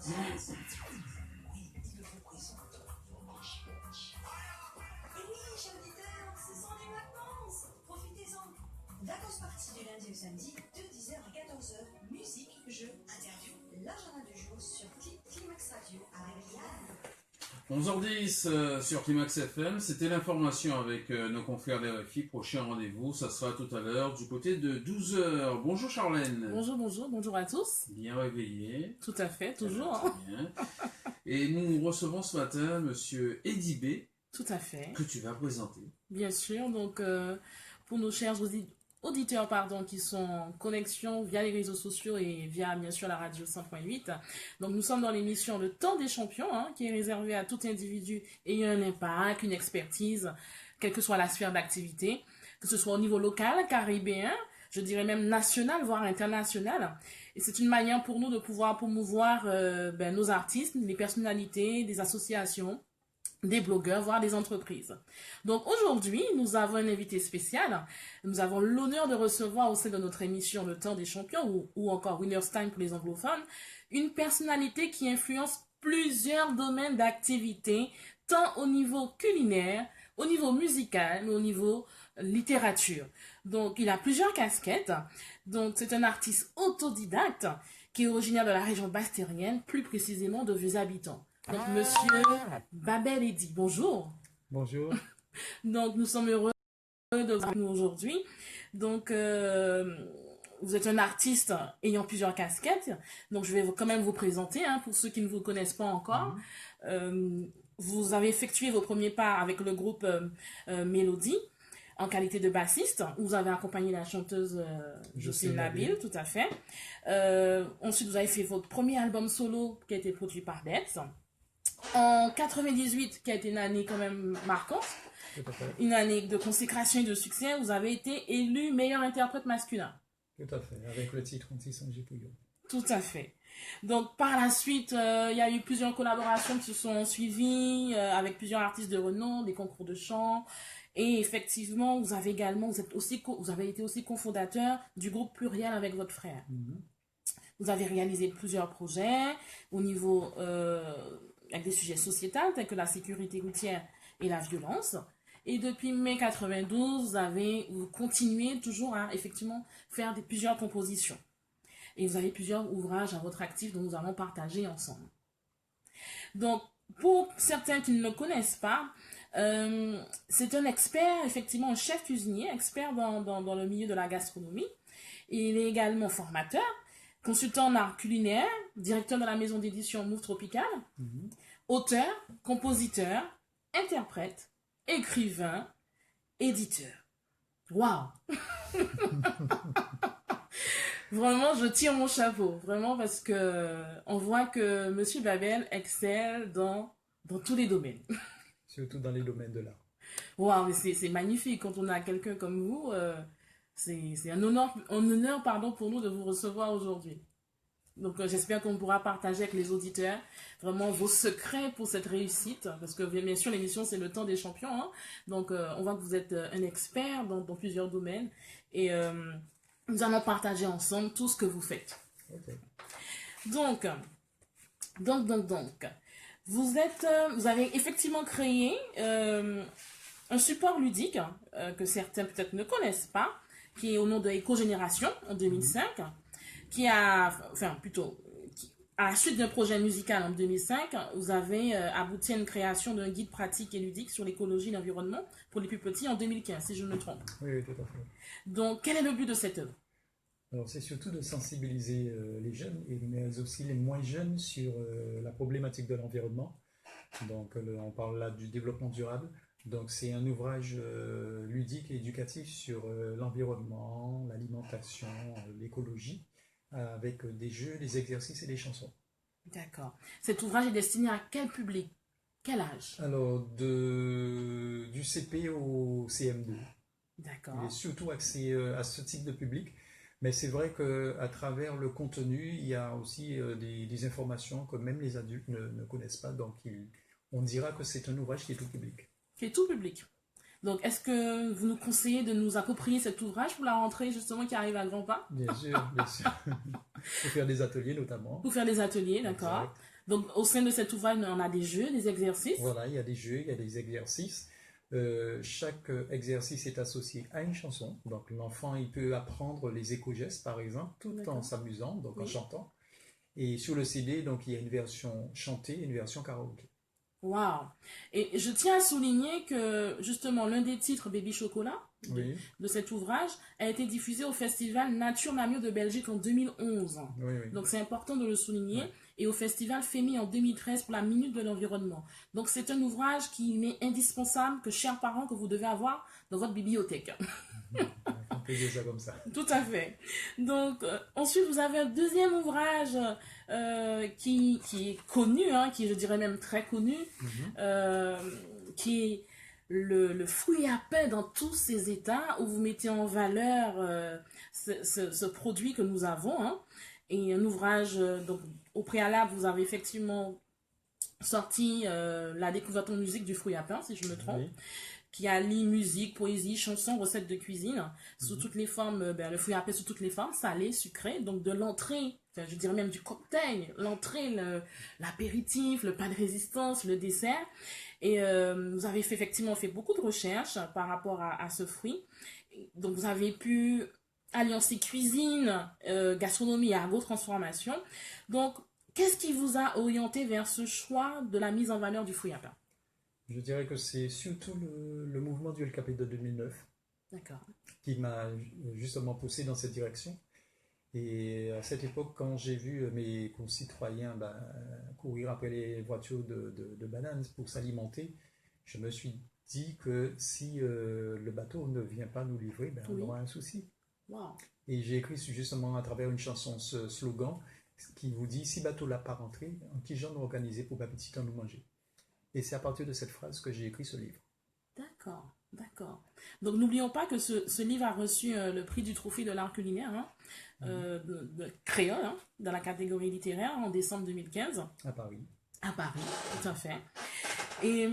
Oui, il le représente. Et oui, chers auditeurs, ce sont les vacances. Profitez-en. Vacances parties du lundi au samedi, de 10h à 14h. Musique, jeux, interviews, l'agenda du jour sur Climax Radio avec Yann. 11h10 sur Climax FM, c'était l'information avec nos confrères d'RFI. Prochain rendez-vous, ça sera tout à l'heure du côté de 12h. Bonjour Charlène. Bonjour à tous. Bien réveillé. Tout à fait, toujours. Très bien. Et nous recevons ce matin Monsieur Eddy B. Tout à fait. Que tu vas présenter. Bien sûr, donc pour nos chers auditeurs qui sont en connexion via les réseaux sociaux et via bien sûr la radio 100.8. Donc nous sommes dans l'émission Le Temps des Champions, qui est réservée à tout individu ayant un impact, une expertise, quelle que soit la sphère d'activité, que ce soit au niveau local, caribéen, je dirais même national, voire international. Et c'est une manière pour nous de pouvoir promouvoir nos artistes, les personnalités, des associations, des blogueurs, voire des entreprises. Donc aujourd'hui, nous avons un invité spécial. Nous avons l'honneur de recevoir au sein de notre émission Le Temps des Champions, ou encore Winner's Time pour les anglophones, une personnalité qui influence plusieurs domaines d'activité, tant au niveau culinaire, au niveau musical, mais au niveau littérature. Donc il a plusieurs casquettes. Donc c'est un artiste autodidacte qui est originaire de la région bastérienne, plus précisément de Vieux-Habitants. Donc, monsieur Babel Eddy, bonjour. Bonjour. Donc, nous sommes heureux de vous nous aujourd'hui. Donc, vous êtes un artiste ayant plusieurs casquettes. Donc, je vais quand même vous présenter, pour ceux qui ne vous connaissent pas encore. Vous avez effectué vos premiers pas avec le groupe Mélodie en qualité de bassiste. Vous avez accompagné la chanteuse Jocelyne Nabil, tout à fait. Ensuite, vous avez fait votre premier album solo qui a été produit par Debs. En 98, qui a été une année quand même marquante, une année de consécration et de succès, vous avez été élu meilleur interprète masculin. Tout à fait, avec le titre Anti-Sanji Pouillot. Tout à fait. Donc par la suite, il y a eu plusieurs collaborations qui se sont suivies avec plusieurs artistes de renom, des concours de chant. Et effectivement, vous avez été aussi cofondateur du groupe Pluriel avec votre frère. Vous avez réalisé plusieurs projets au niveau avec des sujets sociétals tels que la sécurité routière et la violence. Et depuis mai 92, vous continuez toujours à effectivement faire plusieurs compositions. Et vous avez plusieurs ouvrages à votre actif dont nous allons partager ensemble. Donc, pour certains qui ne le connaissent pas, c'est un expert, effectivement un chef cuisinier, expert dans le milieu de la gastronomie. Il est également formateur, consultant en art culinaire, directeur de la maison d'édition Move Tropical, auteur, compositeur, interprète, écrivain, éditeur. Waouh! Vraiment, je tire mon chapeau, vraiment, parce que on voit que Monsieur Babel excelle dans tous les domaines. Surtout dans les domaines de l'art. Waouh, mais c'est magnifique quand on a quelqu'un comme vous. C'est un honneur pour nous de vous recevoir aujourd'hui. Donc j'espère qu'on pourra partager avec les auditeurs vraiment vos secrets pour cette réussite, parce que bien sûr l'émission c'est Le Temps des Champions, donc on voit que vous êtes un expert dans plusieurs domaines et nous allons partager ensemble tout ce que vous faites. Okay. Donc vous avez effectivement créé un support ludique que certains peut-être ne connaissent pas, qui est au nom de Éco-Génération en 2005, à la suite d'un projet musical en 2005, vous avez abouti à une création d'un guide pratique et ludique sur l'écologie et l'environnement pour les plus petits en 2015, si je ne me trompe. Oui, tout à fait. Donc, quel est le but de cette œuvre? Alors, c'est surtout de sensibiliser les jeunes, mais aussi les moins jeunes sur la problématique de l'environnement. Donc, on parle là du développement durable. Donc, c'est un ouvrage ludique et éducatif sur l'environnement, l'alimentation, l'écologie, avec des jeux, des exercices et des chansons. D'accord. Cet ouvrage est destiné à quel public? Quel âge? Alors, du CP au CM2. D'accord. Il est surtout axé à ce type de public. Mais c'est vrai qu'à travers le contenu, il y a aussi des informations que même les adultes ne connaissent pas. Donc, on dira que c'est un ouvrage qui est tout public. Qui est tout public. Donc, est-ce que vous nous conseillez de nous approprier cet ouvrage pour la rentrée, justement, qui arrive à grands pas? Bien sûr, bien sûr. Pour faire des ateliers notamment. Pour faire des ateliers, d'accord. Exact. Donc, au sein de cet ouvrage, on a des jeux, des exercices. Voilà, il y a des jeux, il y a des exercices. Chaque exercice est associé à une chanson. Donc l'enfant, il peut apprendre les éco-gestes, par exemple, tout en D'accord. s'amusant, donc en Oui. chantant. Et sur le CD, donc il y a une version chantée et une version karaoké. Waouh! Et je tiens à souligner que, justement, l'un des titres, Baby Chocolat, Oui, de cet ouvrage, a été diffusé au festival Nature Namur de Belgique en 2011. oui, oui. Donc c'est important de le souligner. Ouais. Et au festival FEMI en 2013 pour la Minute de l'Environnement. Donc c'est un ouvrage qui est indispensable, que chers parents, que vous devez avoir dans votre bibliothèque. On peut dire ça comme ça. Tout à fait. Donc ensuite vous avez un deuxième ouvrage qui est connu, hein, qui je dirais même très connu, qui est le fruit à pain dans tous ses états, où vous mettez en valeur ce produit que nous avons, hein. Et un ouvrage, donc au préalable, vous avez effectivement sorti La découverte en musique du fruit à pain, si je me trompe, Oui. qui allie musique, poésie, chansons, recettes de cuisine, sous toutes les formes, le fruit à pain sous toutes les formes, salé, sucré, donc de l'entrée, enfin, je dirais même du cocktail, l'entrée, l'apéritif, le pain de résistance, le dessert. Et vous avez effectivement fait beaucoup de recherches par rapport à ce fruit. Donc vous avez pu alliancer cuisine, gastronomie et ergo-transformation. Donc, qu'est-ce qui vous a orienté vers ce choix de la mise en valeur du fruit à pain? Je dirais que c'est surtout le mouvement du LKP de 2009 D'accord. qui m'a justement poussé dans cette direction. Et à cette époque, quand j'ai vu mes concitoyens courir après les voitures de bananes pour s'alimenter, je me suis dit que si le bateau ne vient pas nous livrer, on Oui. aura un souci. Wow. Et j'ai écrit justement à travers une chanson ce slogan qui vous dit « Si bateau l'a pas rentré, en qui j'en organisé pour pas petit temps nous manger ?» Et c'est à partir de cette phrase que j'ai écrit ce livre. D'accord. D'accord. Donc, n'oublions pas que ce livre a reçu le prix du trophée de l'art culinaire, hein, de créole, hein, dans la catégorie littéraire, en décembre 2015, À Paris. à Paris, tout à fait. Et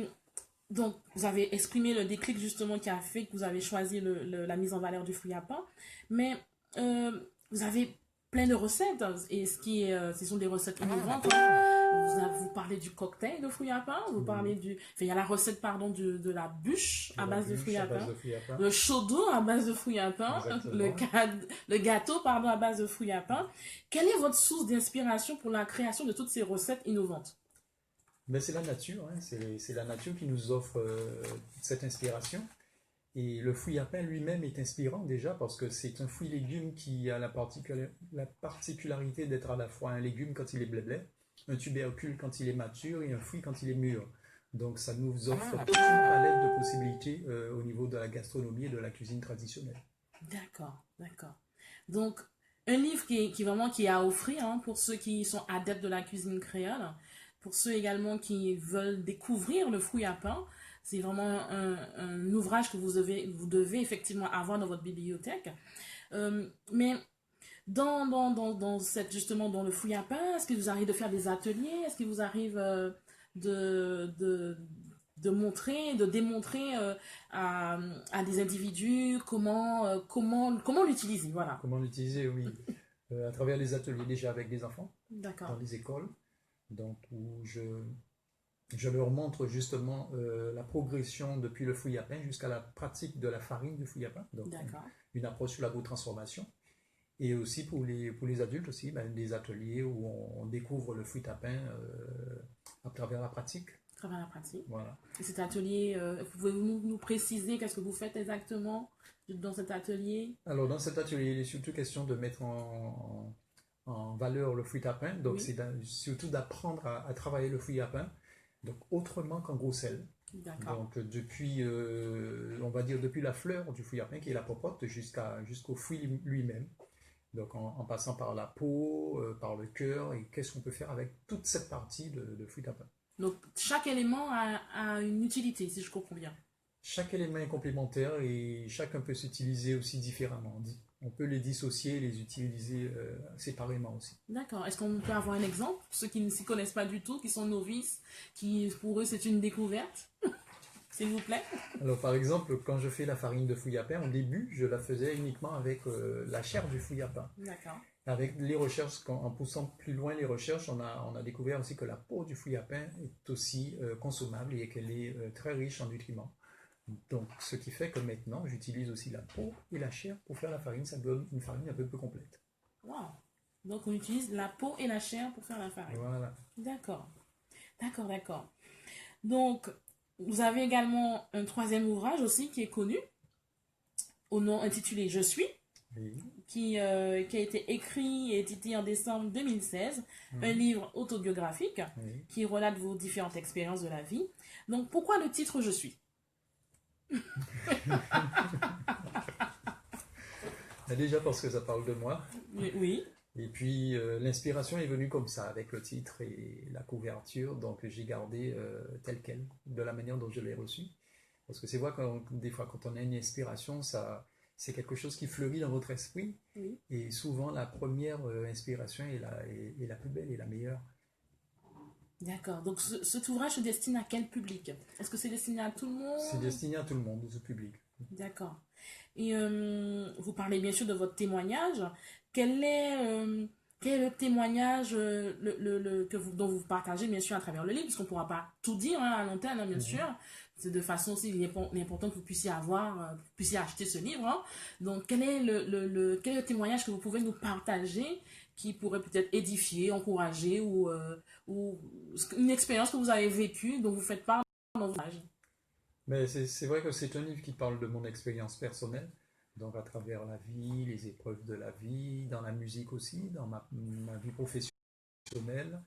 donc, vous avez exprimé le déclic justement qui a fait que vous avez choisi la mise en valeur du fruit à pain, mais vous avez plein de recettes, et ce sont des recettes innovantes, hein. Vous parlez du cocktail de fruits à pain, vous parlez il y a la recette, pardon, de la bûche à base de fruits à pain, le chaudron à base de fruits à pain, le gâteau, pardon, à base de fruits à pain. Quelle est votre source d'inspiration pour la création de toutes ces recettes innovantes? Ben, c'est la nature, hein. C'est la nature qui nous offre cette inspiration. Et le fruit à pain lui-même est inspirant déjà parce que c'est un fruit-légume qui a la particularité d'être à la fois un légume quand il est blé, un tubercule quand il est mature et un fruit quand il est mûr. Donc ça nous offre toute une palette de possibilités au niveau de la gastronomie et de la cuisine traditionnelle. D'accord, d'accord. Donc, un livre qui vraiment qui est à offrir, hein, pour ceux qui sont adeptes de la cuisine créole, pour ceux également qui veulent découvrir le fruit à pain. C'est vraiment un ouvrage que vous devez effectivement avoir dans votre bibliothèque. Mais justement dans le fruit à pain, est-ce qu'il vous arrive de faire des ateliers? Est-ce qu'il vous arrive de montrer, de démontrer à des individus comment l'utiliser? Voilà. Comment l'utiliser, oui. À travers les ateliers déjà avec des enfants, D'accord. dans les écoles, donc où je leur montre justement la progression depuis le fruit à pain jusqu'à la pratique de la farine du fruit à pain. Donc, une approche sur l'agro-transformation. Et aussi pour les adultes aussi, des ateliers où on découvre le fruit à pain à travers la pratique. À travers la pratique. Voilà. Et cet atelier, pouvez-vous nous préciser qu'est-ce que vous faites exactement dans cet atelier? Alors dans cet atelier, il est surtout question de mettre en valeur le fruit à pain. Donc Oui. c'est surtout d'apprendre à travailler le fruit à pain. Donc autrement qu'en gros sel. D'accord. Donc depuis, on va dire depuis la fleur du fruit à pain qui est la popote jusqu'au fruit lui-même. Donc en passant par la peau, par le cœur et qu'est-ce qu'on peut faire avec toute cette partie de fruit à pain. Donc chaque élément a une utilité, si je comprends bien. Chaque élément est complémentaire et chacun peut s'utiliser aussi différemment. On peut les dissocier et les utiliser séparément aussi. D'accord. Est-ce qu'on peut avoir un exemple pour ceux qui ne s'y connaissent pas du tout, qui sont novices, qui pour eux c'est une découverte? s'il vous plaît. Alors, par exemple, quand je fais la farine de fouille à pain, au début, je la faisais uniquement avec la chair du fouille à pain. D'accord. Avec les recherches, en poussant plus loin les recherches, on a découvert aussi que la peau du fouille à pain est aussi consommable et qu'elle est très riche en nutriments. Donc, ce qui fait que maintenant, j'utilise aussi la peau et la chair pour faire la farine. Ça donne une farine un peu plus complète. Wow. Donc, on utilise la peau et la chair pour faire la farine. Voilà. D'accord. D'accord, d'accord. Donc, vous avez également un troisième ouvrage aussi qui est connu, au nom intitulé Je suis, Oui. qui a été écrit et édité en décembre 2016, un livre autobiographique Oui. qui relate vos différentes expériences de la vie. Donc, pourquoi le titre Je suis? Déjà parce que ça parle de moi. Oui, Et puis l'inspiration est venue comme ça, avec le titre et la couverture. Donc j'ai gardé tel quel, de la manière dont je l'ai reçu. Parce que c'est vrai que des fois, quand on a une inspiration, c'est quelque chose qui fleurit dans votre esprit. oui. Et souvent, la première inspiration est la plus belle et la meilleure. D'accord. Donc, cet ouvrage se destine à quel public? Est-ce que c'est destiné à tout le monde? C'est destiné à tout le monde, au public. D'accord. Et vous parlez bien sûr de votre témoignage. Quel est le témoignage dont vous partagez bien sûr à travers le livre, puisqu'on ne pourra pas tout dire à l'antenne, bien sûr. C'est de façon aussi important que vous puissiez acheter ce livre. Hein. Donc, quel est quel est le témoignage que vous pouvez nous partager qui pourrait peut-être édifier, encourager ou une expérience que vous avez vécue dont vous faites part dans votre ouvrage? Mais c'est vrai que c'est un livre qui parle de mon expérience personnelle, donc à travers la vie, les épreuves de la vie, dans la musique aussi, dans ma vie professionnelle.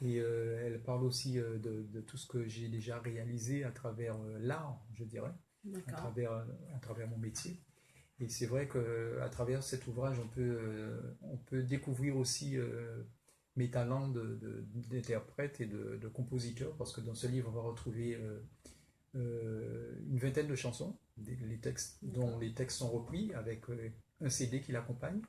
Et elle parle aussi de tout ce que j'ai déjà réalisé à travers l'art, je dirais, à D'accord. travers mon métier. Et c'est vrai qu'à travers cet ouvrage, on peut découvrir aussi mes talents d'interprète et de compositeur, parce que dans ce livre, on va retrouver une vingtaine de chansons, dont les textes sont repris avec un CD qui l'accompagne.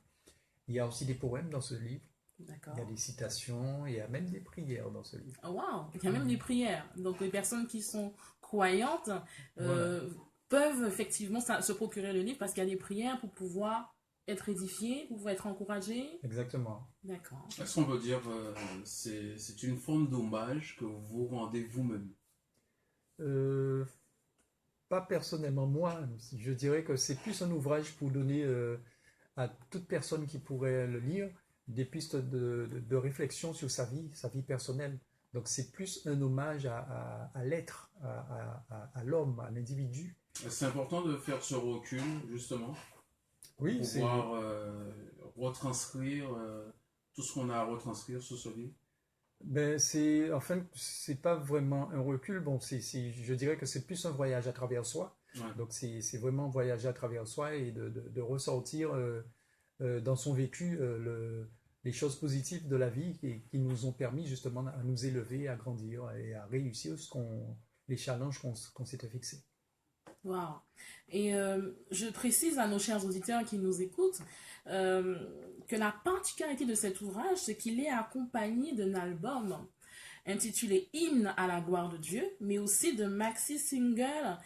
Il y a aussi des poèmes dans ce livre. D'accord. Il y a des citations, il y a même des prières dans ce livre. Oh, wow, il y a même des prières. Donc, les personnes qui sont croyantes Voilà. peuvent effectivement se procurer le livre parce qu'il y a des prières pour pouvoir être édifiées, pour pouvoir être encouragées. Exactement. D'accord. Est-ce qu'on peut dire c'est une forme d'hommage que vous vous rendez vous-même? Pas personnellement moi, je dirais que c'est plus un ouvrage pour donner à toute personne qui pourrait le lire des pistes de réflexion sur sa vie personnelle. Donc c'est plus un hommage à l'être, à l'homme, à l'individu. C'est important de faire ce recul, justement, pour Oui, c'est pouvoir retranscrire tout ce qu'on a à retranscrire sur ce livre. enfin, c'est pas vraiment un recul. Bon, je dirais que c'est plus un voyage à travers soi. Ouais. Donc c'est vraiment voyager à travers soi et de ressortir dans son vécu les choses positives de la vie qui nous ont permis justement à nous élever, à grandir et à réussir les challenges qu'on s'était fixés. Wow. Et je précise à nos chers auditeurs qui nous écoutent que la particularité de cet ouvrage, c'est qu'il est accompagné d'un album intitulé Hymne à la gloire de Dieu, mais aussi de maxi single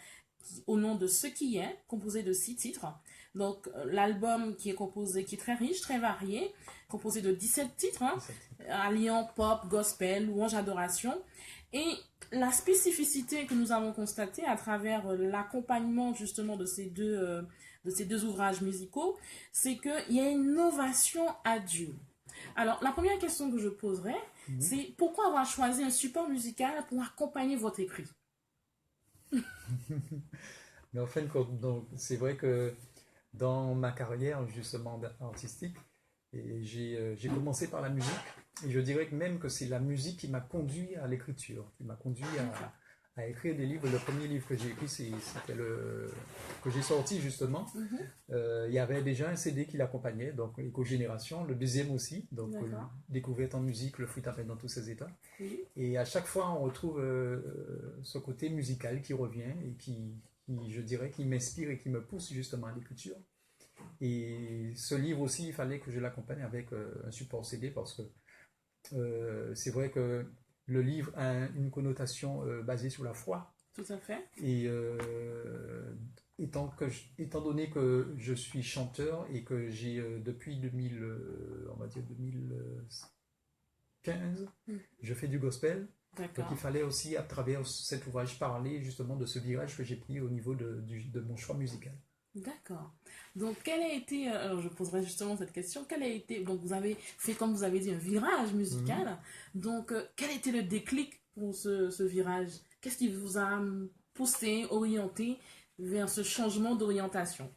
au nom de Ce qui est, composé de 6 titres. Donc l'album qui est très riche, très varié, composé de 17 titres, hein, alliant pop, gospel, louange, adoration. Et la spécificité que nous avons constatée à travers l'accompagnement justement de ces deux ouvrages musicaux, c'est qu'il y a une ovation à Dieu. Alors, la première question que je poserai, c'est pourquoi avoir choisi un support musical pour accompagner votre écrit? Mais en fin de compte, donc, c'est vrai que dans ma carrière justement artistique, j'ai commencé par la musique. Et je dirais que même que c'est la musique qui m'a conduit à l'écriture, qui m'a conduit à écrire des livres. Le premier livre que j'ai écrit, c'était que j'ai sorti justement. Il y avait déjà un CD qui l'accompagnait, donc Éco-Génération. Le deuxième aussi, donc Découverte en musique, le fruit à peine dans tous ses états. Oui. Et à chaque fois, on retrouve ce côté musical qui revient et qui, je dirais, qui m'inspire et qui me pousse justement à l'écriture. Et ce livre aussi, il fallait que je l'accompagne avec un support CD parce que c'est vrai que le livre a une connotation basée sur la foi. Tout à fait. Et étant donné que je suis chanteur et que j'ai depuis 2000, on va dire 2015, je fais du gospel. Donc D'accord. il fallait aussi, à travers cet ouvrage, parler justement de ce virage que j'ai pris au niveau de mon choix musical. D'accord. Donc, quel a été, alors je poserai justement cette question, quel a été, donc vous avez fait, comme vous avez dit, un virage musical. Donc, quel a été le déclic pour ce virage? Qu'est-ce qui vous a poussé, orienté vers ce changement d'orientation?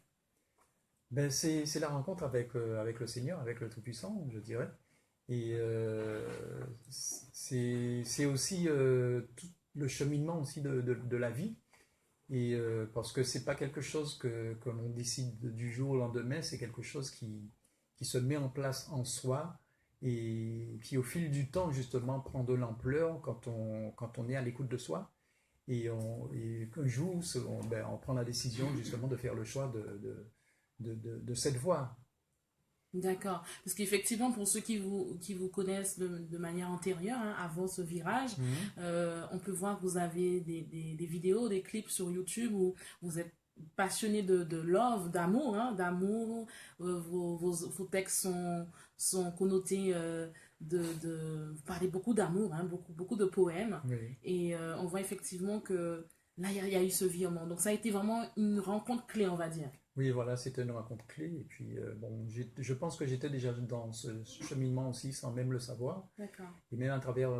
Ben, c'est la rencontre avec le Seigneur, avec le Tout-Puissant, je dirais. Et c'est aussi tout le cheminement aussi de la vie. Et parce que c'est pas quelque chose que l'on décide du jour au lendemain, c'est quelque chose qui se met en place en soi et qui au fil du temps justement prend de l'ampleur quand on est à l'écoute de soi. Et un jour, on prend la décision justement de faire le choix de cette voie. D'accord. Parce qu'effectivement, pour ceux qui vous connaissent de manière antérieure, hein, avant ce virage, on peut voir que vous avez des vidéos, des clips sur YouTube où vous êtes passionné de love, d'amour, hein, d'amour. Vos textes sont connotés vous parlez beaucoup d'amour, hein, beaucoup de poèmes. Oui. Et on voit effectivement que là, il y a eu ce virement. Donc, ça a été vraiment une rencontre clé, on va dire. Oui, voilà, c'était une rencontre clé. Et puis, je pense que j'étais déjà dans ce cheminement aussi sans même le savoir. D'accord. Et même à travers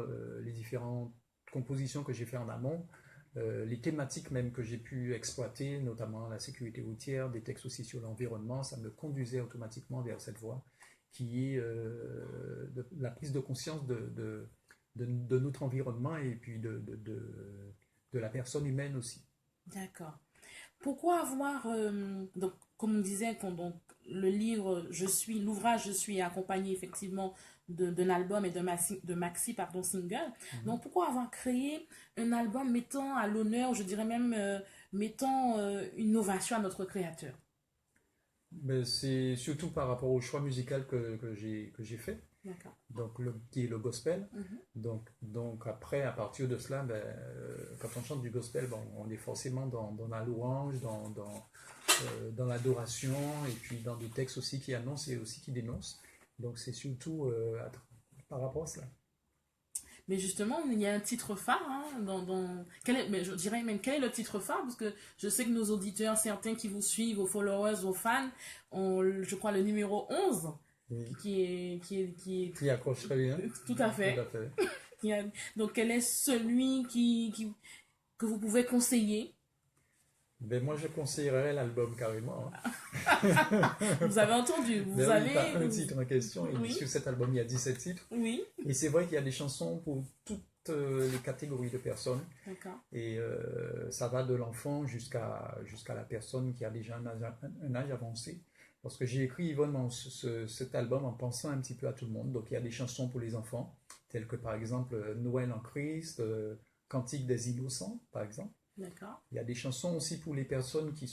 les différentes compositions que j'ai fait en amont, les thématiques même que j'ai pu exploiter, notamment la sécurité routière, des textes aussi sur l'environnement, ça me conduisait automatiquement vers cette voie qui est la prise de conscience de notre environnement et puis de la personne humaine aussi. D'accord. Pourquoi avoir, donc, comme on disait, donc, le livre, l'ouvrage, je suis accompagné effectivement d'un album et de maxi, pardon, single. Donc, pourquoi avoir créé un album mettant à l'honneur, je dirais même, mettant une ovation à notre créateur? Ben, c'est surtout par rapport au choix musical que j'ai fait, D'accord. donc qui est le gospel. Donc après, à partir de cela, ben, quand on chante du gospel, bon, on est forcément dans la louange, dans l'adoration, et puis dans des textes aussi qui annoncent et aussi qui dénoncent. Donc c'est surtout par rapport à cela. Mais justement, il y a un titre phare, hein, mais je dirais même quel est le titre phare, parce que je sais que nos auditeurs, certains qui vous suivent, vos followers, vos fans, ont, je crois, le numéro 11, Oui. qui accroche très bien. Tout à fait. Tout à fait. Donc, quel est celui que vous pouvez conseiller? Ben, moi, je conseillerais l'album carrément. Vous avez entendu, vous Ben avez... oui, pas un titre en question, et Oui. sur cet album, il y a 17 titres. Oui, Et c'est vrai qu'il y a des chansons pour toutes les catégories de personnes. d'accord. Et ça va de l'enfant jusqu'à la personne qui a déjà un âge avancé. Parce que j'ai écrit vraiment cet album en pensant un petit peu à tout le monde. Donc il y a des chansons pour les enfants, telles que par exemple Noël en Christ, Cantique des Innocents, par exemple. D'accord. Il y a des chansons aussi pour les personnes qui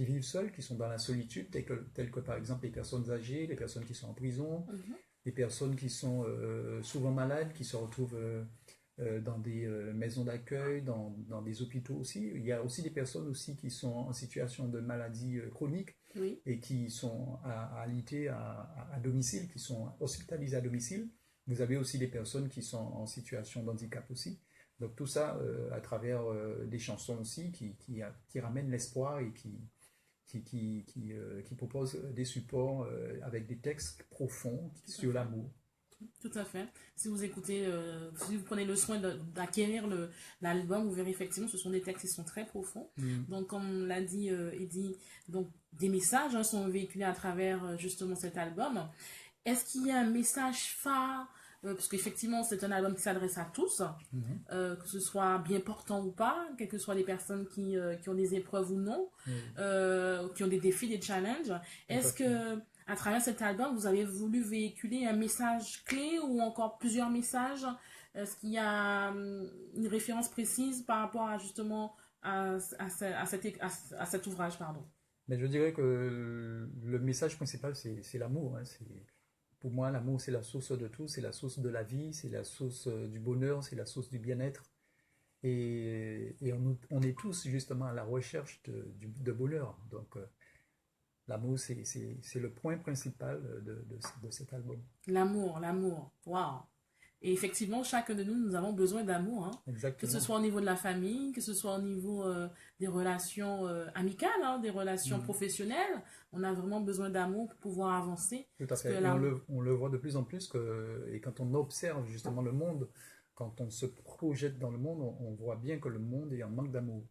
vivent seules, qui sont dans la solitude, telles que par exemple les personnes âgées, les personnes qui sont en prison, les personnes qui sont souvent malades, qui se retrouvent dans des maisons d'accueil, dans des hôpitaux aussi. Il y a aussi des personnes aussi qui sont en situation de maladie chronique Oui. et qui sont alitées à domicile, qui sont hospitalisées à domicile. Vous avez aussi des personnes qui sont en situation de handicap aussi. Donc tout ça à travers des chansons aussi qui ramènent l'espoir et qui proposent des supports avec des textes profonds sur l'amour. Tout à fait. Si vous écoutez, si vous prenez le soin d'acquérir l'album, vous verrez effectivement ce sont des textes qui sont très profonds. Donc, comme l'a dit Eddy, donc des messages sont véhiculés à travers justement cet album. Est-ce qu'il y a un message phare, parce qu'effectivement c'est un album qui s'adresse à tous, que ce soit bien portant ou pas, quelles que soient les personnes qui ont des épreuves ou non, qui ont des défis, des challenges. Est-ce que à travers cet album, vous avez voulu véhiculer un message clé ou encore plusieurs messages? Est-ce qu'il y a une référence précise par rapport à justement à cet ouvrage, pardon? Mais je dirais que le message principal, c'est l'amour. Hein. Pour moi, l'amour, c'est la source de tout, c'est la source de la vie, c'est la source du bonheur, c'est la source du bien-être. Et on est tous justement à la recherche de bonheur. Donc, l'amour, c'est le point principal de cet album. L'amour, waouh. Et effectivement, chacun de nous, nous avons besoin d'amour, hein. Que Exactement. ce soit au niveau de la famille, que ce soit au niveau des relations amicales, hein, des relations professionnelles. On a vraiment besoin d'amour pour pouvoir avancer. Tout à Parce fait. que Et l'amour- on le voit de plus en plus et quand on observe justement le monde, quand on se projette dans le monde, on voit bien que le monde est en manque d'amour.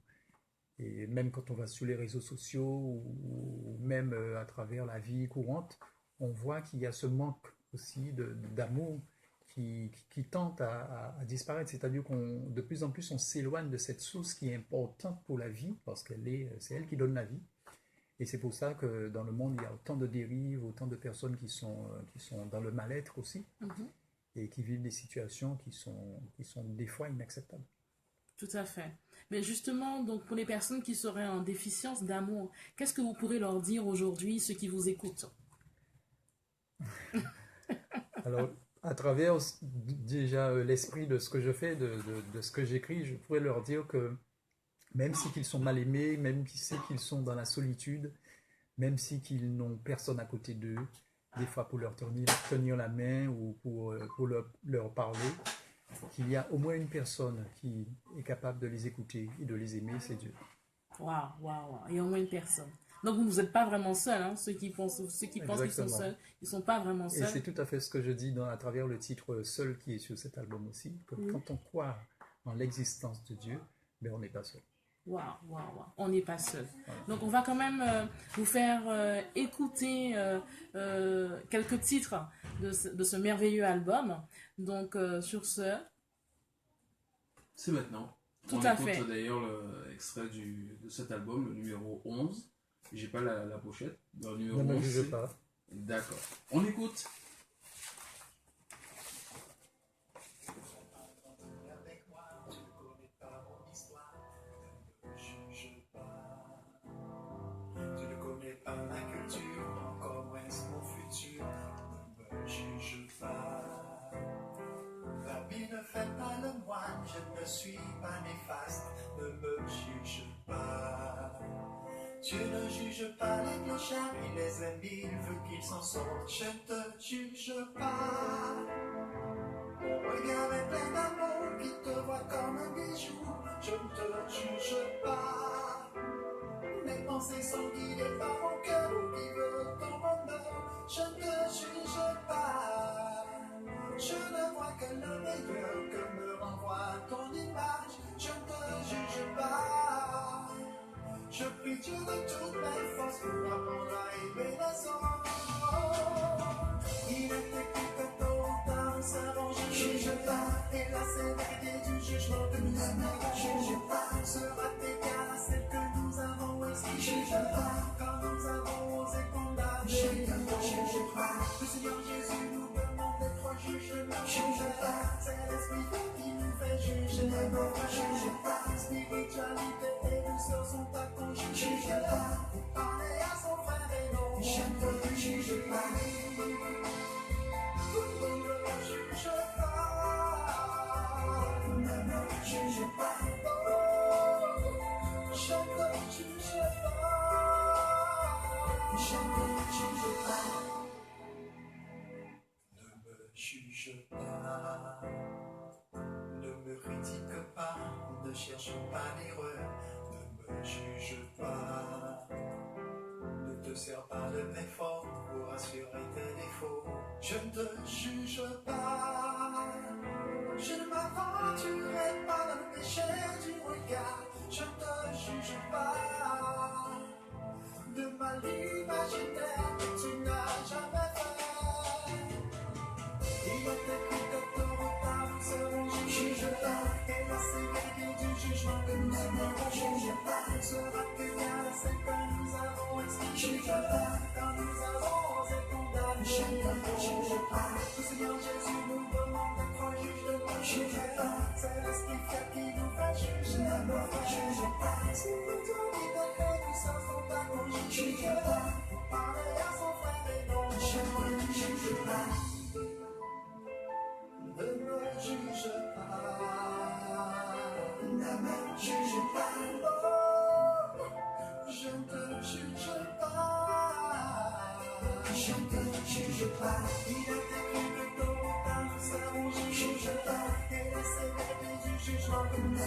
Et même quand on va sur les réseaux sociaux ou même à travers la vie courante, on voit qu'il y a ce manque aussi d'amour qui tente à disparaître. C'est-à-dire qu'on de plus en plus on s'éloigne de cette source qui est importante pour la vie parce c'est elle qui donne la vie. Et c'est pour ça que dans le monde il y a autant de dérives, autant de personnes qui sont dans le mal-être aussi Mhm. et qui vivent des situations qui sont des fois inacceptables. Tout à fait. Mais justement, donc pour les personnes qui seraient en déficience d'amour, qu'est-ce que vous pourrez leur dire aujourd'hui, ceux qui vous écoutent? Alors, à travers déjà l'esprit de ce que je fais, de ce que j'écris, je pourrais leur dire que même si qu'ils sont mal aimés, même qu'ils sont dans la solitude, même si qu'ils n'ont personne à côté d'eux, des fois pour leur tenir la main ou pour leur parler, qu'il y a au moins une personne qui est capable de les écouter et de les aimer, c'est Dieu. Waouh, waouh, waouh. Il y a au moins une personne. Donc vous n'êtes pas vraiment seul, hein. Ceux qui pensent qu'ils sont Exactement. seuls, ils ne sont pas vraiment Et c'est seuls. tout à fait ce que je dis à travers le titre Seul qui est sur cet album aussi, que quand on croit en l'existence de Dieu, ben on n'est pas seul. Waouh, waouh, waouh. On n'est pas seul. Donc on va quand même vous faire écouter quelques titres de ce merveilleux album. Donc sur ce, C'est maintenant. Tout On à écoute fait. d'ailleurs l'extrait de cet album, le numéro 11. J'ai pas la pochette. Dans le numéro Ne me 11, juge c'est- pas. D'accord. On écoute. Avec moi, tu ne connais pas mon histoire, ne me juge pas. Tu ne connais pas ma culture, encore moins mon futur, ne me juge pas. La vie ne fait pas le moine, je ne suis pas néfaste, ne me juge pas. Tu ne juges pas les clochards, il les aime, il veut qu'ils s'en sortent, je ne te juge pas. Mon regard est plein d'amour qui te voit comme un bijou. Je ne te juge pas. Mes pensées sont guidées par mon cœur qui veut ton bonheur. Je ne te juge pas. Je ne vois que le meilleur que me renvoie ton image. Je ne te juge pas. Je prie Dieu de toutes mes forces pour apprendre à aimer les hommes. Il est écrit que tôt ou tard nous serons jugés pas. Et la sévérité du jugement que nous avons jugé pas sera égale à celle que nous avons exigée pas. Quand nous avons osé condamner, jugez pas. Le Seigneur Jésus nous demande d'être jugés, ne jugez pas. C'est l'Esprit qui nous fait juger, ne jugez pas. Spiritualité et douceur sont à conjuguer. Jugez pas. Pour parler à son frère et non, je ne juge pas. Ne me critique pas, ne cherche pas l'erreur, ne me juge pas. Ne te sers pas de mes forces pour assurer tes défauts. Je ne te juge pas. Je ne m'aventurerai pas dans le péché du regard. Je ne te juge pas. De mal imaginaire que tu n'as jamais fait. Il est écrit que tôt ou tard nous serons jugés pas. Et la sévérité du jugement que nous avons jugé pas sera égale à celle que nous avons exigée pas. Quand nous avons osé condamner, ne juge pas. Le Seigneur Jésus nous demande d'être juge de nos jugés pas. C'est l'Esprit qui nous fait juger, ne juge pas. Si nous dit et nous sommes à conjuguer pas. Pour parler à son frère et non, je ne juge pas. Ne me juge pas. Je ne juge pas. Il a écrit que tôt ou tard, ça on ne juge pas. Et la sévérité du jugement que nous ne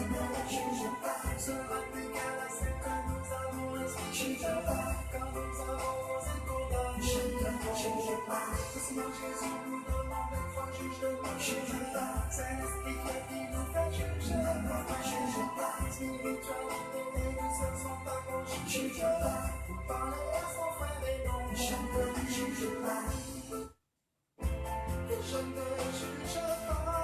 juge pas sera égal à celle que nous avons inspirée. Juge pas. Quand nous avons osé condamner. Je ne juge pas. Le Seigneur Jésus nous demande d'être un juge de nous. Juge pas. C'est l'esprit qui nous fait juger. Ne juge pas. Spiritualité et douceur sont pas bons. Juge pas. Vous parlez à son frère et non. Je ne juge pas. Je ne juge pas.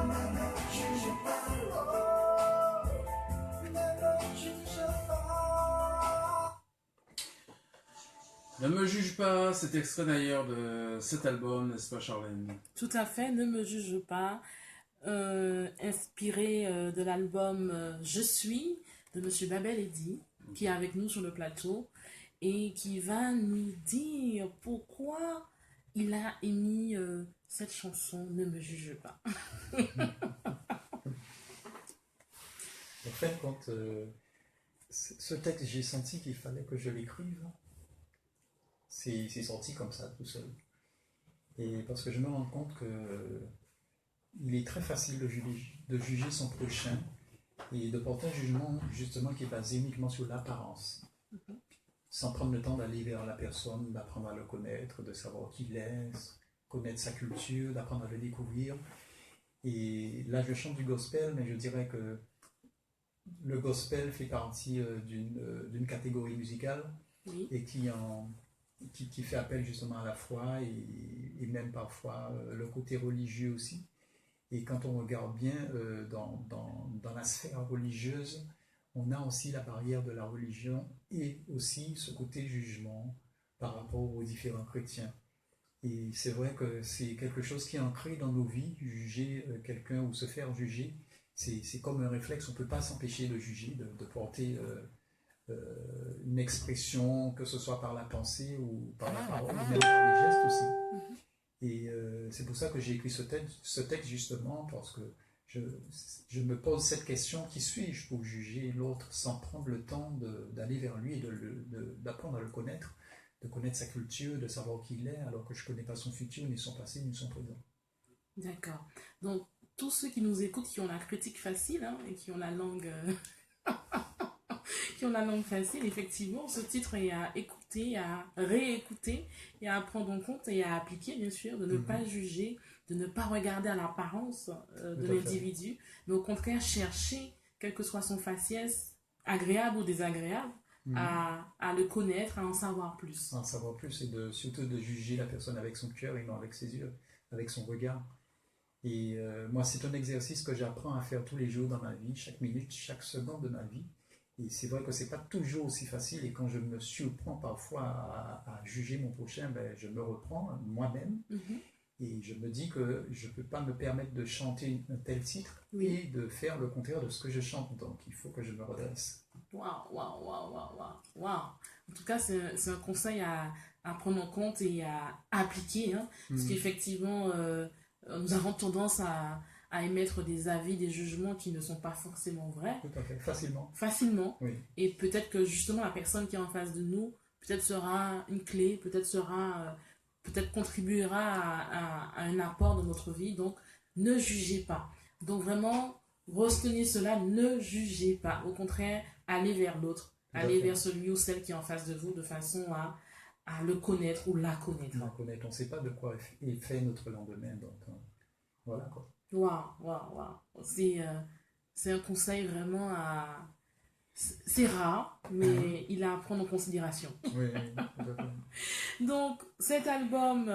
Ne me juge pas. Oh, ne me juge pas. Ne me juge pas, c'est extrait d'ailleurs de cet album, n'est-ce pas Charlène? Tout à fait, ne me juge pas. Inspiré de l'album Je suis de Monsieur Babel Eddy, qui est avec nous sur le plateau et qui va nous dire pourquoi il a émis cette chanson Ne me juge pas. En fait, quand ce texte, j'ai senti qu'il fallait que je l'écrive. C'est sorti comme ça, tout seul. Et parce que je me rends compte que il est très facile de juger son prochain et de porter un jugement justement qui est basé uniquement sur l'apparence, sans prendre le temps d'aller vers la personne, d'apprendre à le connaître, de savoir qui il est, connaître sa culture, d'apprendre à le découvrir. Et là, je chante du gospel, mais je dirais que le gospel fait partie d'une catégorie musicale Oui. et qui fait appel justement à la foi et même parfois le côté religieux aussi. Et quand on regarde bien dans la sphère religieuse, on a aussi la barrière de la religion et aussi ce côté jugement par rapport aux différents chrétiens. Et c'est vrai que c'est quelque chose qui est ancré dans nos vies, juger quelqu'un ou se faire juger. C'est comme un réflexe, on ne peut pas s'empêcher de juger, de porter une expression, que ce soit par la pensée ou par la parole, ou même par les gestes aussi. Et c'est pour ça que j'ai écrit ce texte justement, parce que je me pose cette question, qui suis-je pour juger l'autre sans prendre le temps d'aller vers lui et d'apprendre à le connaître, de connaître sa culture, de savoir qui il est, alors que je ne connais pas son futur, ni son passé, ni son présent. D'accord. Donc, tous ceux qui nous écoutent, qui ont la critique facile hein, et qui ont la langue... qui ont la langue facile, effectivement, ce titre est à écouter, à réécouter et à prendre en compte et à appliquer, bien sûr, de ne pas juger, de ne pas regarder à l'apparence de l'individu, mais au contraire chercher, quel que soit son faciès, agréable ou désagréable, à le connaître, à en savoir plus. En savoir plus et surtout de juger la personne avec son cœur et non avec ses yeux, avec son regard. Et moi, c'est un exercice que j'apprends à faire tous les jours dans ma vie, chaque minute, chaque seconde de ma vie. Et c'est vrai que c'est pas toujours aussi facile, et quand je me surprends parfois à juger mon prochain, ben, je me reprends moi-même, et je me dis que je peux pas me permettre de chanter un tel titre et de faire le contraire de ce que je chante, donc il faut que je me redresse. Waouh, waouh, waouh, waouh, waouh. En tout cas, c'est un conseil à prendre en compte et à appliquer, hein, parce qu'effectivement, nous avons tendance à émettre des avis, des jugements qui ne sont pas forcément vrais. Tout à fait, facilement. Facilement. Oui. Et peut-être que justement la personne qui est en face de nous, peut-être sera une clé, peut-être contribuera à un apport dans notre vie. Donc, ne jugez pas. Donc vraiment, retenez cela, ne jugez pas. Au contraire, allez vers l'autre. Allez vers celui ou celle qui est en face de vous de façon à le connaître ou la connaître. On ne sait pas de quoi est fait notre lendemain. Donc, voilà quoi. Waouh, waouh, waouh. C'est un conseil vraiment à... C'est rare, mais il a à prendre en considération. Oui, Donc, cet album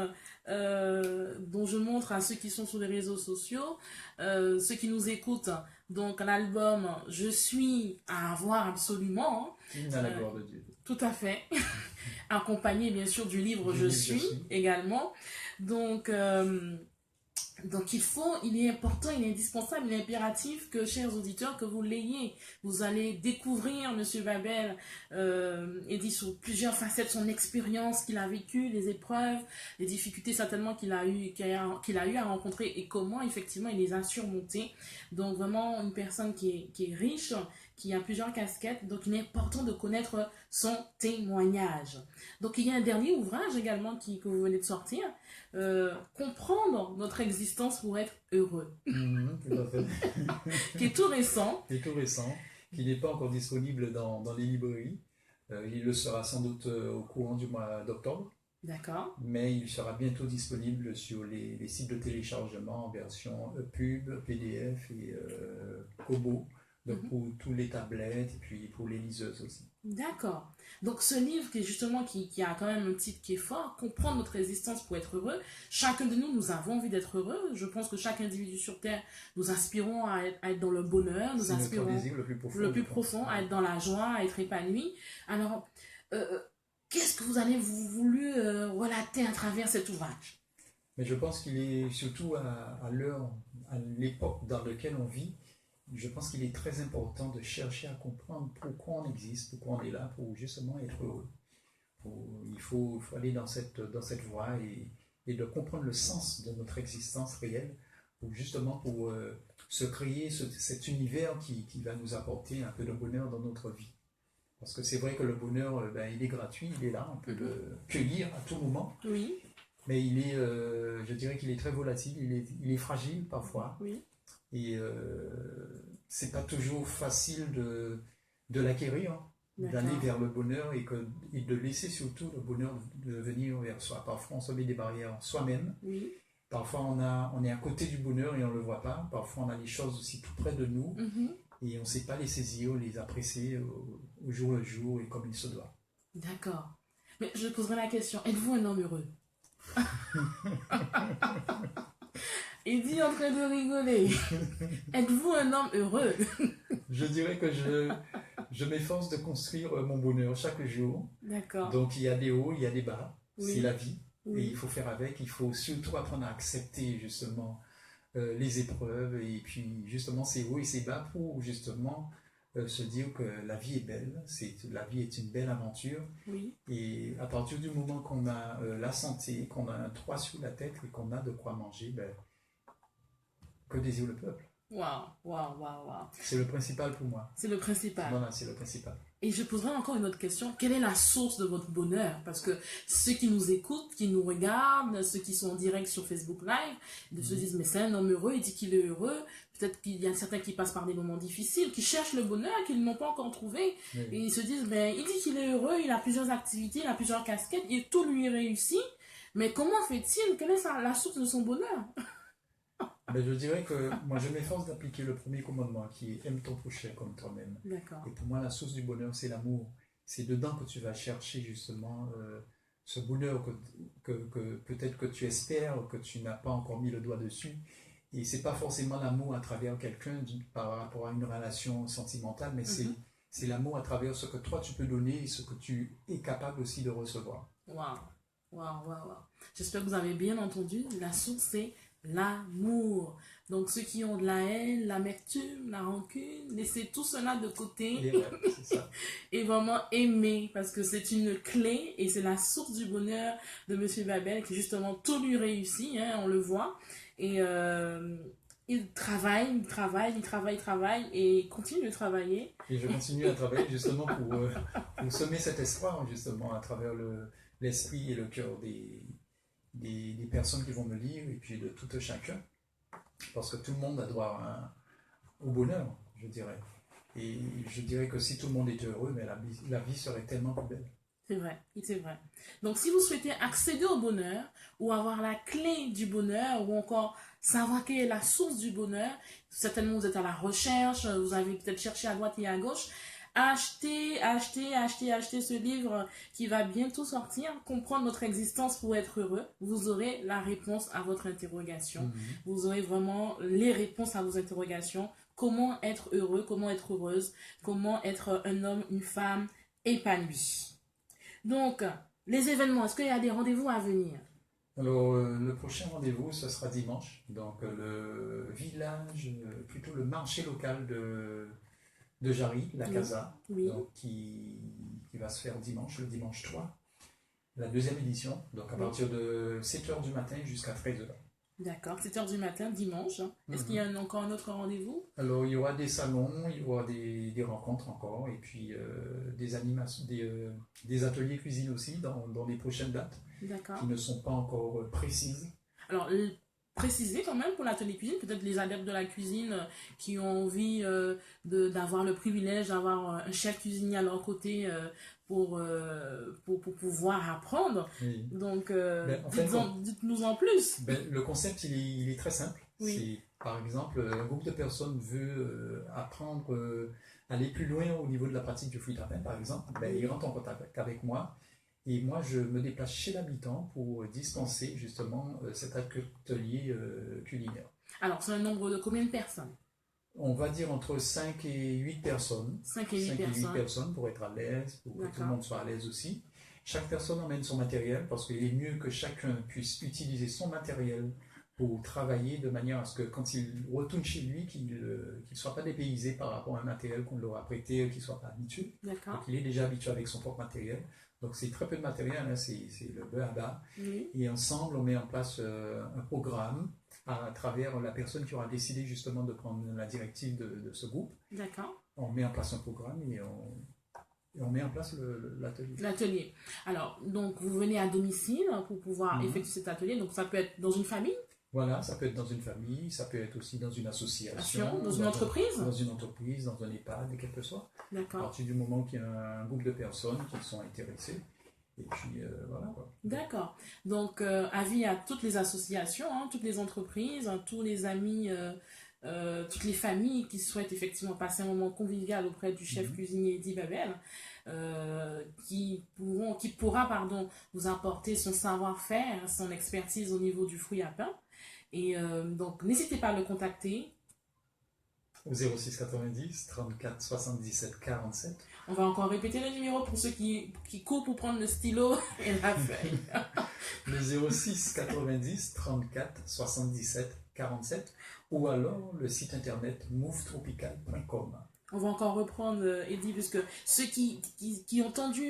dont je montre à ceux qui sont sur les réseaux sociaux, ceux qui nous écoutent, donc l'album Je suis à avoir absolument. Il a la gloire de Dieu. Tout à fait. Accompagné bien sûr du livre Je suis également. Donc il est important, il est indispensable, il est impératif que, chers auditeurs, que vous l'ayez. Vous allez découvrir Monsieur Babel Eddy sur plusieurs facettes, son expérience qu'il a vécue, les épreuves, les difficultés certainement qu'il a eu à rencontrer et comment effectivement il les a surmontées. Donc vraiment une personne qui est riche, qui a plusieurs casquettes, donc il est important de connaître son témoignage. Donc il y a un dernier ouvrage également que vous venez de sortir, Comprendre notre existence pour être heureux, Tout à fait. qui est tout récent. Qui est tout récent, qui n'est pas encore disponible dans les librairies. Il le sera sans doute au courant du mois d'octobre, D'accord. mais il sera bientôt disponible sur les sites de téléchargement en version EPUB, PDF et Kobo, donc pour tous les tablettes et puis pour les liseuses aussi. D'accord. Donc ce livre qui a quand même un titre qui est fort, Comprendre notre existence pour être heureux. Chacun de nous, nous avons envie d'être heureux. Je pense que chaque individu sur Terre, nous aspirons à être dans le bonheur, nous C'est notre aspirons désir le plus profond. le plus profond, à être dans la joie, à être épanoui. Alors, qu'est-ce que vous avez voulu relater à travers cet ouvrage? Mais je pense qu'il est surtout à l'époque dans laquelle on vit, je pense qu'il est très important de chercher à comprendre pourquoi on existe, pourquoi on est là, pour justement être heureux. Il faut aller dans cette voie et de comprendre le sens de notre existence réelle, pour se créer cet univers qui va nous apporter un peu de bonheur dans notre vie. Parce que c'est vrai que le bonheur, il est gratuit, il est là, on peut le cueillir à tout moment. Oui. Mais je dirais qu'il est très volatile, il est fragile parfois. Oui. Et c'est pas toujours facile de l'acquérir, d'aller vers le bonheur et de laisser surtout le bonheur de venir vers soi. Parfois on se met des barrières soi-même. Oui. Parfois on est à côté du bonheur et on ne le voit pas. Parfois on a les choses aussi tout près de nous et on ne sait pas les saisir, les apprécier au jour le jour et comme il se doit. D'accord. Mais je poserai la question, êtes-vous un homme heureux? Il dit en train de rigoler. Êtes-vous un homme heureux? Je dirais que je m'efforce de construire mon bonheur chaque jour. D'accord. Donc il y a des hauts, il y a des bas. Oui. C'est la vie. Oui. Et il faut faire avec. Il faut surtout apprendre à accepter justement les épreuves et puis justement ces hauts et ces bas pour justement se dire que la vie est belle. La vie est une belle aventure. Oui. Et à partir du moment qu'on a la santé, qu'on a un toit sur la tête et qu'on a de quoi manger, que désire le peuple? Waouh, waouh, waouh, waouh. C'est le principal pour moi. C'est le principal. Voilà, c'est le principal. Et je poserai encore une autre question. Quelle est la source de votre bonheur? Parce que ceux qui nous écoutent, qui nous regardent, ceux qui sont en direct sur Facebook Live, ils se disent, mais c'est un homme heureux, il dit qu'il est heureux. Peut-être qu'il y a certains qui passent par des moments difficiles, qui cherchent le bonheur, qu'ils n'ont pas encore trouvé. Oui. Et ils se disent, il dit qu'il est heureux, il a plusieurs activités, il a plusieurs casquettes, et tout lui réussit. Mais comment fait-il? Quelle est la source de son bonheur? Je dirais que moi je m'efforce d'appliquer le premier commandement qui est aime ton prochain comme toi-même. D'accord. Et pour moi la source du bonheur c'est l'amour. C'est dedans que tu vas chercher justement ce bonheur que peut-être que tu espères, que tu n'as pas encore mis le doigt dessus. Et c'est pas forcément l'amour à travers quelqu'un par rapport à une relation sentimentale, mais c'est l'amour à travers ce que toi tu peux donner et ce que tu es capable aussi de recevoir. Waouh, waouh, waouh, waouh. J'espère que vous avez bien entendu. La source c'est l'amour. Donc ceux qui ont de la haine, l'amertume, la rancune, laissez tout cela de côté Et ouais, c'est ça. et vraiment aimer parce que c'est une clé et c'est la source du bonheur de Monsieur Babel qui justement tout lui réussit, on le voit. Et il travaille et continue de travailler. Et je continue à travailler justement pour semer cet espoir justement à travers l'esprit et le cœur des personnes qui vont me lire et puis de tout chacun. Parce que tout le monde a droit au bonheur, je dirais. Et je dirais que si tout le monde était heureux, mais la vie serait tellement plus belle. C'est vrai, c'est vrai. Donc si vous souhaitez accéder au bonheur ou avoir la clé du bonheur ou encore savoir quelle est la source du bonheur, certainement vous êtes à la recherche, vous avez peut-être cherché à droite et à gauche, achetez ce livre qui va bientôt sortir, Comprendre notre existence pour être heureux. Vous aurez la réponse à votre interrogation. Vous aurez vraiment les réponses à vos interrogations. Comment être heureux, comment être heureuse, comment être un homme, une femme épanoui. Donc, les événements, est-ce qu'il y a des rendez-vous à venir? Alors, le prochain rendez-vous, ce sera dimanche. Donc, le village, plutôt le marché local de Jarry, la Casa, Oui. donc, qui va se faire dimanche, le dimanche 3, la deuxième édition, donc à partir de 7h du matin jusqu'à 13h. D'accord, 7h du matin, dimanche. Est-ce qu'il y a encore un autre rendez-vous? Alors, il y aura des salons, il y aura des rencontres encore, et puis des animations, des ateliers cuisine aussi dans les prochaines dates D'accord. qui ne sont pas encore précises. Alors, préciser quand même pour l'atelier cuisine, peut-être les adeptes de la cuisine qui ont envie d'avoir le privilège d'avoir un chef cuisinier à leur côté pour pouvoir apprendre. Oui. Donc, En fait, dites-nous en plus. Le concept, il est très simple. Oui. C'est, par exemple, un groupe de personnes veut apprendre, aller plus loin au niveau de la pratique du fruit à pain, par exemple. Il rentre en contact avec moi. Et moi, je me déplace chez l'habitant pour dispenser justement cet atelier culinaire. Alors, c'est un nombre de combien de personnes? On va dire entre 5 et 8 personnes. 5 et 8 personnes pour être à l'aise, pour que tout le D'accord. monde soit à l'aise aussi. Chaque personne emmène son matériel parce qu'il est mieux que chacun puisse utiliser son matériel pour travailler de manière à ce que quand il retourne chez lui, qu'il ne soit pas dépaysé par rapport à un matériel qu'on leur a prêté, qu'il ne soit pas habitué. D'accord. Donc il est déjà habitué avec son propre matériel. Donc c'est très peu de matériel, hein, c'est le beurre à bas. Oui. Et ensemble, on met en place un programme à travers la personne qui aura décidé justement de prendre la directive de ce groupe. D'accord. On met en place un programme et on met en place l'atelier. L'atelier. Alors, donc, vous venez à domicile pour pouvoir effectuer cet atelier. Donc, ça peut être dans une famille, Voilà, ça peut être dans une famille, ça peut être aussi dans une association, dans une entreprise. dans une entreprise, dans un EHPAD, quel que soit. À D'accord. partir du moment qu'il y a un groupe de personnes qui sont intéressées. Et puis voilà quoi. D'accord. Donc, avis à toutes les associations, hein, toutes les entreprises, hein, tous les amis, toutes les familles qui souhaitent effectivement passer un moment convivial auprès du chef cuisinier Eddie Babel, qui pourra vous apporter son savoir-faire, son expertise au niveau du fruit à pain. Et donc, n'hésitez pas à le contacter. Au 06 90 34 77 47. On va encore répéter le numéro pour ceux qui courent pour prendre le stylo et la feuille. Le 06 90 34 77 47 ou alors le site internet movetropical.com. On va encore reprendre, Eddie, puisque ceux qui ont entendu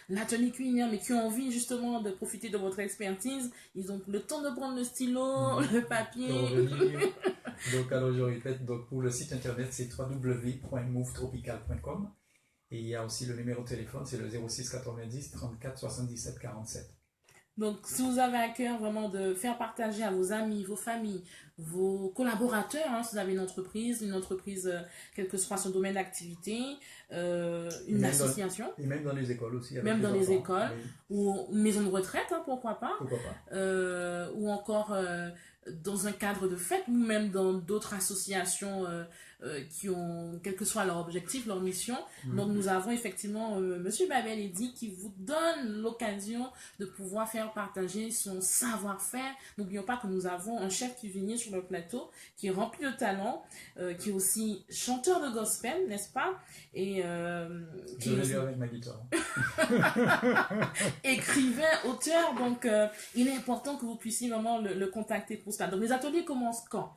l'atelier culinaire, mais qui ont envie justement de profiter de votre expertise, ils ont le temps de prendre le stylo, le papier. Donc, alors je répète, donc pour le site internet, c'est www.movetropical.com et il y a aussi le numéro de téléphone, c'est le 06 90 34 77 47. Donc, si vous avez à cœur vraiment de faire partager à vos amis, vos familles, vos collaborateurs, hein, si vous avez une entreprise, quel que soit son domaine d'activité, une association. Et même dans les écoles aussi. Même dans les écoles, oui. ou une maison de retraite, hein, pourquoi pas. Pourquoi pas. Ou encore dans un cadre de fête, ou même dans d'autres associations qui ont, quel que soit leur objectif, leur mission. Donc nous avons effectivement Monsieur Babel Eddie qui vous donne l'occasion de pouvoir faire partager son savoir-faire. N'oublions pas que nous avons un chef cuisinier sur le plateau qui est rempli de talent, qui est aussi chanteur de gospel, n'est-ce pas? Et je vais lire avec ma guitare. Écrivain, auteur, donc il est important que vous puissiez vraiment le contacter pour cela. Donc les ateliers commencent quand?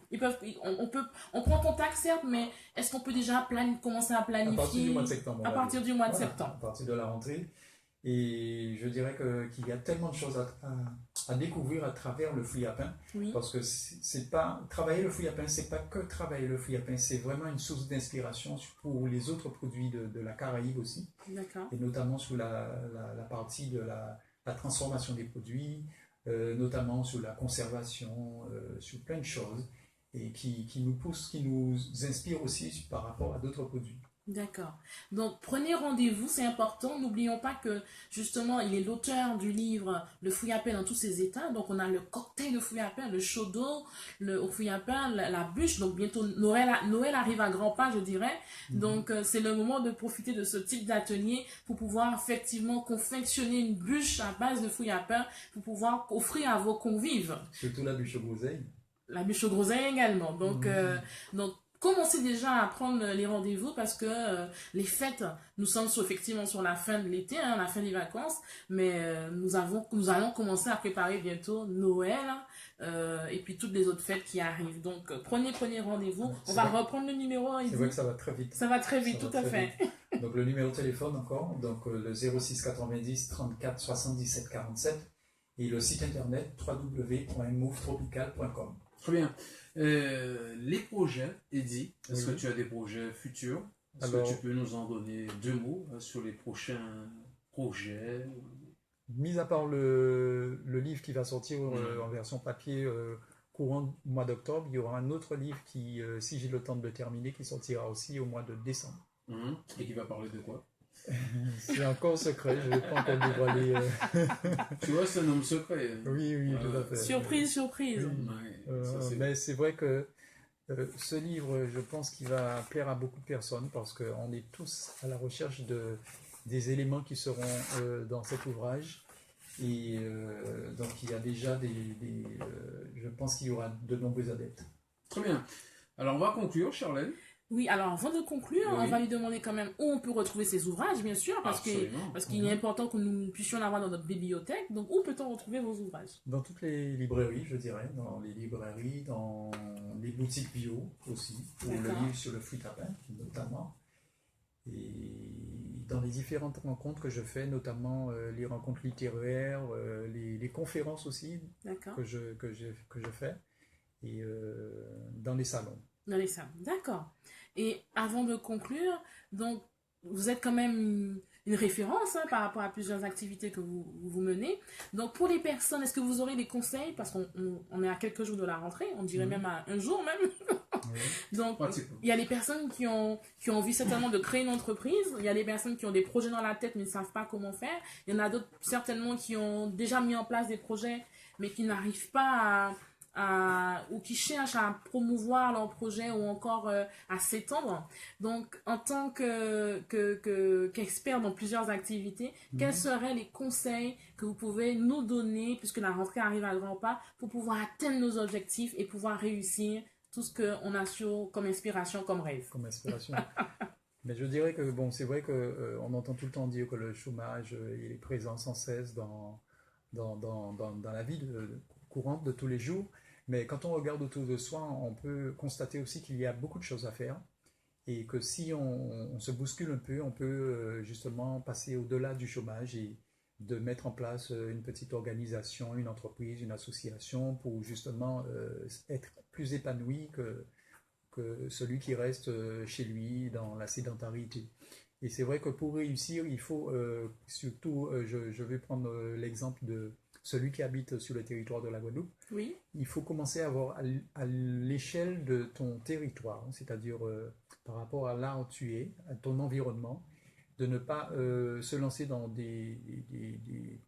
On prend contact certes, mais est-ce qu'on peut déjà commencer à planifier? À partir du mois de septembre. À partir du mois de Voilà, septembre. à partir de la rentrée. Et je dirais qu'il y a tellement de choses à découvrir à travers le fruit à pain. Oui. Parce que c'est pas travailler le fruit à pain, c'est pas que travailler le fruit à pain, c'est vraiment une source d'inspiration pour les autres produits de la Caraïbe aussi. D'accord. Et notamment sur la partie de la transformation des produits, notamment sur la conservation, sur plein de choses, et qui nous pousse, qui nous inspire aussi par rapport à d'autres produits. D'accord. Donc, prenez rendez-vous, c'est important. N'oublions pas que, justement, il est l'auteur du livre Le fruit à pain dans tous ses états. Donc, on a le cocktail de fruit à pain, le chaud d'eau, au fruit à pain, la bûche. Donc, bientôt, Noël arrive à grands pas, je dirais. Donc, c'est le moment de profiter de ce type d'atelier pour pouvoir effectivement confectionner une bûche à base de fruits à pain pour pouvoir offrir à vos convives. Surtout la bûche aux groseilles. La bûche aux groseilles également. Donc, commencez déjà à prendre les rendez-vous parce que les fêtes, nous sommes effectivement sur la fin de l'été, hein, la fin des vacances, mais nous allons commencer à préparer bientôt Noël et puis toutes les autres fêtes qui arrivent. Donc prenez rendez-vous. On va reprendre le numéro. C'est vrai que ça va très vite. Ça va très vite, tout à fait. Donc le numéro de téléphone encore, donc le 06 90 34 77 47. et le site internet www.movetropical.com. Très bien. Les projets, Eddy, est-ce Oui. que tu as des projets futurs? Est-ce Alors- que tu peux nous en donner 2 mots sur les prochains projets? Mis à part le livre qui va sortir Mhm. en version papier courant du mois d'octobre, il y aura un autre livre qui, si j'ai le temps de le terminer, qui sortira aussi au mois de décembre. Mhm. Et qui va parler de quoi? C'est encore secret, je ne vais pas encore le dévoiler. Tu vois, c'est un homme secret. Oui, oui, tout à fait. Surprise, surprise. Oui. Ouais, ça, c'est- Mais c'est vrai que ce livre, je pense qu'il va plaire à beaucoup de personnes parce qu'on est tous à la recherche des éléments qui seront dans cet ouvrage. Et donc il y a déjà je pense qu'il y aura de nombreux adeptes. Très bien. Alors, on va conclure, Charlène. Oui, alors avant de conclure, Oui. on va lui demander quand même où on peut retrouver ces ouvrages, bien sûr, Absolument. parce qu'il est important que nous puissions l'avoir dans notre bibliothèque. Donc, où peut-on retrouver vos ouvrages? Dans toutes les librairies, je dirais, dans les librairies, dans les boutiques bio aussi, pour le D'accord. livre sur le fruit à pain, notamment. Et dans les différentes rencontres que je fais, notamment les rencontres littéraires, les conférences aussi D'accord. que je fais, et dans les salons. Dans les salles. D'accord. Et avant de conclure, donc, vous êtes quand même une référence par rapport à plusieurs activités que vous menez. Donc, pour les personnes, est-ce que vous aurez des conseils? Parce qu'on est à quelques jours de la rentrée, on dirait même à un jour même. Oui. Donc, Pratiquement. il y a les personnes qui ont envie certainement de créer une entreprise. Il y a les personnes qui ont des projets dans la tête mais ne savent pas comment faire. Il y en a d'autres certainement qui ont déjà mis en place des projets mais qui n'arrivent pas ou qui cherchent à promouvoir leur projet ou encore à s'étendre. Donc, en tant qu'expert dans plusieurs activités, quels seraient les conseils que vous pouvez nous donner, puisque la rentrée arrive à grands pas, pour pouvoir atteindre nos objectifs et pouvoir réussir tout ce qu'on a comme inspiration, comme rêve? Comme inspiration. Mais je dirais que bon, c'est vrai que on entend tout le temps dire que le chômage il est présent sans cesse dans la vie courante de tous les jours. Mais quand on regarde autour de soi, on peut constater aussi qu'il y a beaucoup de choses à faire et que si on se bouscule un peu, on peut justement passer au-delà du chômage et de mettre en place une petite organisation, une entreprise, une association pour justement être plus épanoui que celui qui reste chez lui dans la sédentarité. Et c'est vrai que pour réussir, il faut surtout, je vais prendre l'exemple de celui qui habite sur le territoire de la Guadeloupe. Oui, Il faut commencer à voir à l'échelle de ton territoire, c'est-à-dire par rapport à là où tu es, à ton environnement, de ne pas se lancer dans des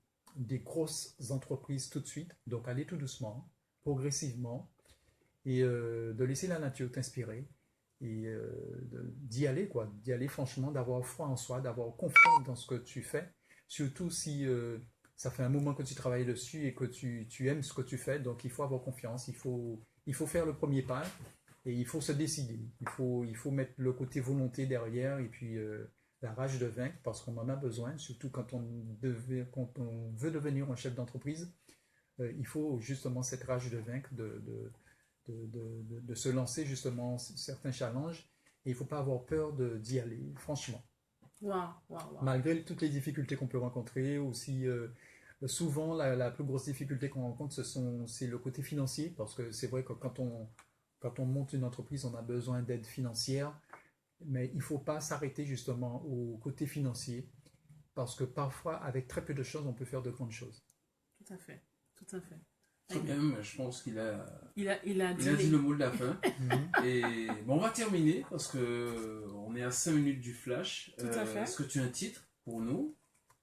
grosses entreprises tout de suite, donc aller tout doucement, progressivement, et de laisser la nature t'inspirer et d'y aller, quoi, d'y aller franchement, d'avoir foi en soi, d'avoir confiance dans ce que tu fais, surtout si ça fait un moment que tu travailles dessus et que tu aimes ce que tu fais, donc il faut avoir confiance, il faut faire le premier pas et il faut se décider, il faut mettre le côté volonté derrière et puis la rage de vaincre parce qu'on en a besoin, surtout quand on veut devenir un chef d'entreprise, il faut justement cette rage de vaincre, de se lancer justement certains challenges et il ne faut pas avoir peur d'y aller, franchement. waouh, waouh, waouh. Malgré toutes les difficultés qu'on peut rencontrer, aussi souvent la plus grosse difficulté qu'on rencontre, c'est le côté financier, parce que c'est vrai que quand on monte une entreprise, on a besoin d'aide financière, mais il ne faut pas s'arrêter justement au côté financier, parce que parfois, avec très peu de choses, on peut faire de grandes choses. Tout à fait, tout à fait. Très bien, mais je pense qu'il a Il a dit dit le mot de la fin. Et bon, on va terminer parce que on est à 5 minutes du flash. Tout à fait. Est-ce que tu as un titre pour nous?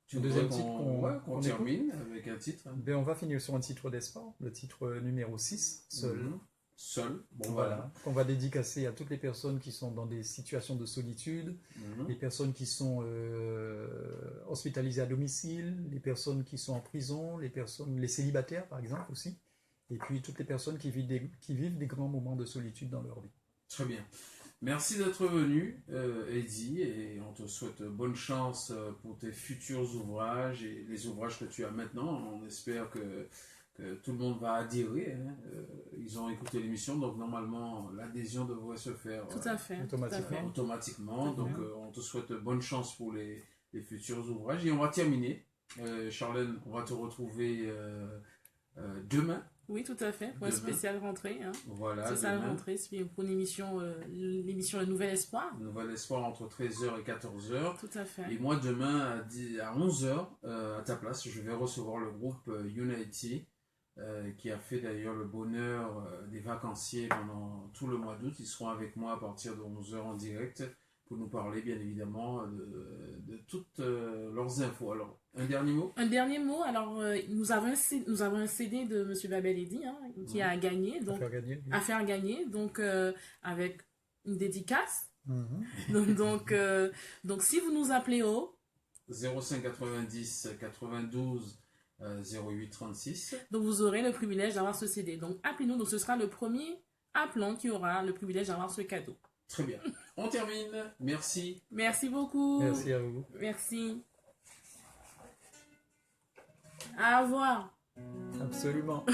Tu Un deuxième voudrais titre qu'on qu'on termine avec un titre? Ben, on va finir sur un titre d'espoir, le titre numéro 6, Seul. Mhm. Seul. Bon, Voilà, qu'on va dédicacer à toutes les personnes qui sont dans des situations de solitude, Mhm. les personnes qui sont hospitalisées à domicile, les personnes qui sont en prison, les célibataires par exemple aussi, et puis toutes les personnes qui vivent des grands moments de solitude dans leur vie. Très bien. Merci d'être venu, Eddy, et on te souhaite bonne chance pour tes futurs ouvrages et les ouvrages que tu as maintenant. On espère que tout le monde va adhérer. Hein. Ils ont écouté l'émission, donc normalement l'adhésion devrait se faire tout à fait, Automatiquement. automatiquement. Tout à Donc fait. on te souhaite bonne chance pour les futurs ouvrages. Et on va terminer Charlène, on va te retrouver demain. Oui, tout à fait, pour une Demain. spéciale rentrée. Hein. Voilà, Spéciale demain. rentrée, c'est pour une émission, l'émission Le Nouvel Espoir. Nouvel Espoir entre 13h et 14h. Tout à fait. Et moi, demain à 11h, à ta place, je vais recevoir le groupe Unity, qui a fait d'ailleurs le bonheur des vacanciers pendant tout le mois d'août. Ils seront avec moi à partir de 11h en direct pour nous parler, bien évidemment, de toutes leurs infos. Alors, un dernier mot? Un dernier mot, alors nous avons un CD de M. Babel Eddy hein, qui a gagné, À donc, faire gagner. à faire gagner, donc avec une dédicace. Mhm. Donc si vous nous appelez au 05 90 92 08 36. donc vous aurez le privilège d'avoir ce CD. Donc appelez-nous, donc ce sera le premier appelant qui aura le privilège d'avoir ce cadeau. Très bien. On termine. Merci. Merci beaucoup. Merci à vous. Merci. À revoir. Absolument.